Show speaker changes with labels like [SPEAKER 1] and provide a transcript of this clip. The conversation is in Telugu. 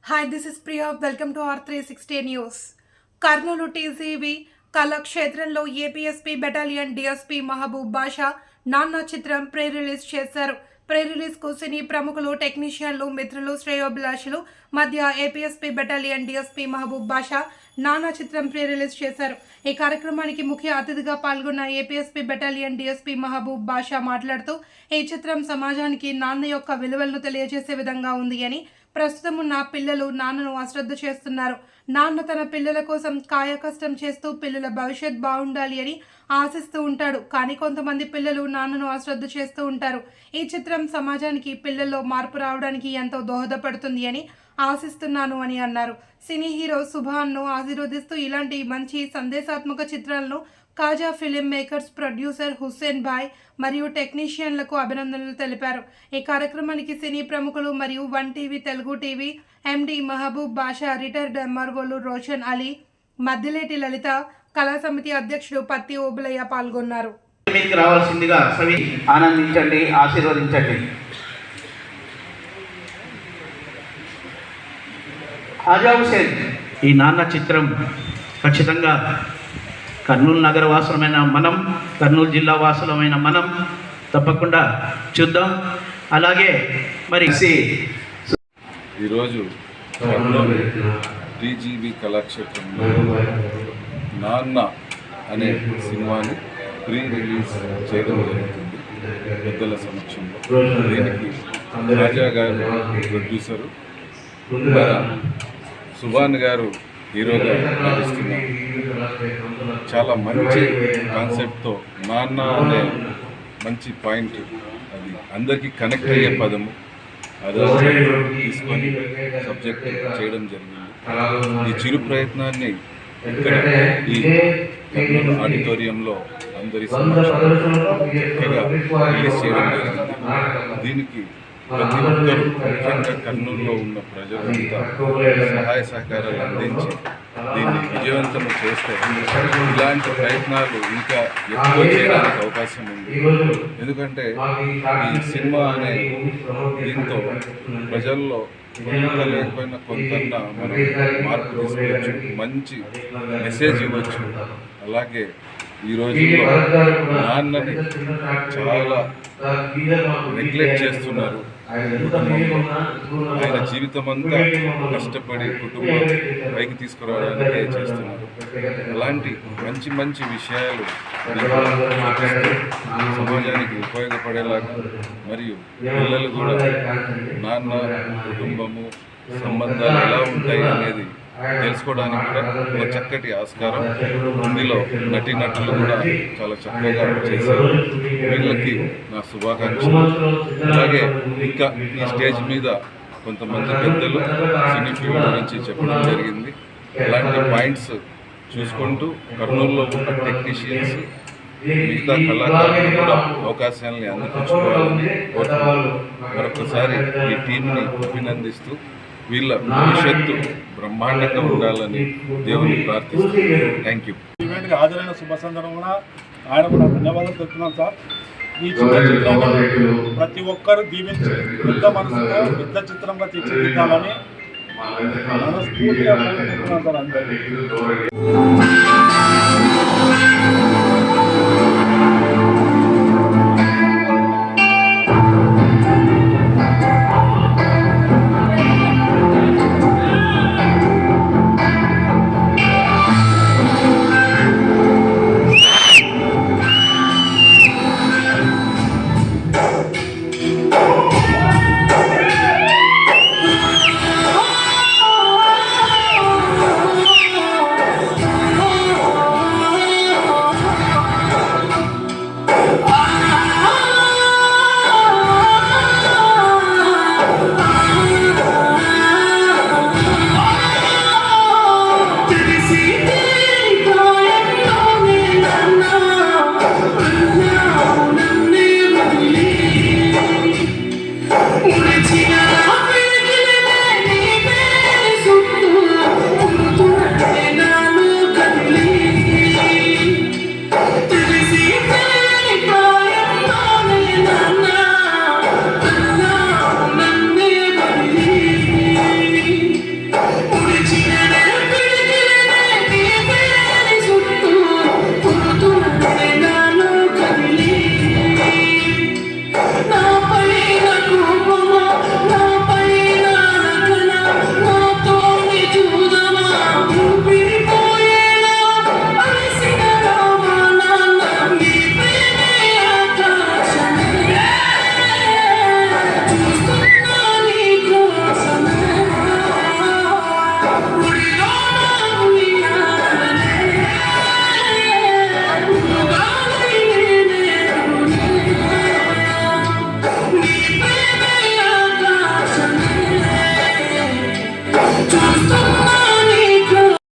[SPEAKER 1] Hi, this is Priya. Welcome to R360 News. Kurnool TGV కళాక్షేత్రంలో APSP battalion DSP Mahaboob Basha Nanna చిత్రం ప్రీ రిలీజ్ చేశారు. ప్రీ రిలీజ్ కు సినీ ప్రముఖులు, టెక్నీషియన్లు, మిత్రులు, శ్రేయోభిలాషులు మధ్య APSP battalion DSP Mahaboob Basha Nanna చిత్రం ప్రీ రిలీజ్ చేశారు. ఈ కార్యక్రమానికి ముఖ్య అతిథిగా పాల్గొన్న ఏపీఎస్పీ బెటాలియన్ డిఎస్పీ మహబూబ్ బాషా మాట్లాడుతూ ఈ చిత్రం సమాజానికి నాన్న యొక్క విలువలను తెలియజేసే విధంగా ఉంది అని, ప్రస్తుతం ఉన్న పిల్లలు నాన్నను అశ్రద్ధ చేస్తున్నారు. నాన్న తన పిల్లల కోసం కాయకష్టం చేస్తూ పిల్లల భవిష్యత్ బాగుండాలి అని ఆశిస్తూ ఉంటాడు. కానీ కొంతమంది పిల్లలు నాన్నను అశ్రద్ధ చేస్తూ ఉంటారు. ఈ చిత్రం సమాజానికి, పిల్లల్లో మార్పు రావడానికి ఎంతో దోహదపడుతుంది అని ఆశిస్తున్నాను అని అన్నారు. సినీ హీరో సుభాన్ను ఆశీర్వదిస్తూ ఇలాంటి మంచి సందేశాత్మక చిత్రాలను కాజా ఫిలిం మేకర్స్ ప్రొడ్యూసర్ హుస్సేన్ భాయ్ మరియు టెక్నీషియన్లకు అభినందనలు తెలిపారు. ఈ కార్యక్రమానికి సినీ ప్రముఖులు మరియు వన్ టీవీ తెలుగు టీవీ ఎండి మహబూబ్ బాషా, రిటైర్డ్ ఎంఆర్ఓలు రోషన్ అలీ, మద్దిలేటి లలిత, కళా సమితి అధ్యక్షుడు పత్తి ఓబులయ్య పాల్గొన్నారు.
[SPEAKER 2] రావాల్సిందిగా ఆనందించండి, ఆశీర్వదించండి. ఆజా హుసేన్ ఈ నాన్న చిత్రం ఖచ్చితంగా కర్నూలు నగర వాసులమైన మనం, కర్నూలు జిల్లా వాసులమైన మనం తప్పకుండా చూద్దాం. అలాగే మరి
[SPEAKER 3] ఈరోజు కర్నూలు టీజీవీ కళాక్షేత్రంలో నాన్న అనే సినిమాని ప్రీ రిలీజ్ చేయడం జరుగుతుంది పెద్దల సమక్షంలో. దీనికి రాజా గారు ప్రొడ్యూసరు, సుభాన్ గారు హీరోగా నటిస్తున్నారు. చాలా మంచి కాన్సెప్ట్తో నాన్న అనే మంచి పాయింట్, అది అందరికీ కనెక్ట్ అయ్యే పదము, అది తీసుకొని సబ్జెక్ట్ చేయడం జరిగింది. ఈ చిరు ప్రయత్నాన్ని ఇక్కడ ఈ కర్నూలు ఆడిటోరియంలో అందరి సమక్షంలో చక్కగా రిలీజ్ చేయడం జరిగింది. దీనికి ప్రతి ఒక్కరూ, ముఖ్యంగా కర్నూలులో ఉన్న ప్రజలంతా సహాయ సహకారాలు అందించి దీన్ని విజయవంతం చేస్తే ఇలాంటి ప్రయత్నాలు ఇంకా ఎక్కువ చేయడానికి అవకాశం ఉంది. ఎందుకంటే ఈ సినిమా అనే దీంతో ప్రజల్లో కొంత లేకపోయినా కొంత మనం మార్పు తీసుకోవచ్చు, మంచి మెసేజ్ ఇవ్వచ్చు. అలాగే ఈ రోజుల్లో నాన్నని చాలా నెగ్లెక్ట్ చేస్తున్నారు. ఆయన జీవితం అంతా కష్టపడి కుటుంబం పైకి తీసుకురావడానికే చేస్తున్నారు. అలాంటి మంచి మంచి విషయాలు సమాజానికి ఉపయోగపడేలాగా, మరియు పిల్లలు కూడా నాన్న, కుటుంబము, సంబంధాలు ఎలా ఉంటాయి అనేది తెలుసుకోవడానికి కూడా ఒక చక్కటి ఆస్కారం. ఇందులో నటీనటులు కూడా చాలా చక్కగా చేశారు. వీళ్ళకి నా శుభాకాంక్షలు. అలాగే ఇంకా ఈ స్టేజ్ మీద కొంతమంది పెద్దలు సినీ ఫీల్డ్ గురించి చెప్పడం జరిగింది. అలాంటి పాయింట్స్ చూసుకుంటూ కర్నూలులో ఉన్న టెక్నీషియన్స్, మిగతా కళాకారులు కూడా అవకాశాలని అందిపుచ్చుకోవాలని కోరుతున్నాను. మరొకసారి ఈ టీంని అభినందిస్తూ వీళ్ళ భవిష్యత్తు బ్రహ్మాండంగా ఉండాలని దేవుని ప్రార్థిస్తున్నాను. Thank you.
[SPEAKER 4] ఈవెంట్కి హాజరైన శుభ సందర్భంగా ఆయన కూడా ధన్యవాదాలు తెలుపుతున్నాం సార్. ఈ చిన్న చిత్రాన్ని ప్రతి ఒక్కరూ దీవించి పెద్ద మనసుతో పెద్ద చిత్రంగా తీర్చిదిద్దాలని మనస్ఫూర్తిగా కోరుకుంటున్నాం సార్ అందరికీ.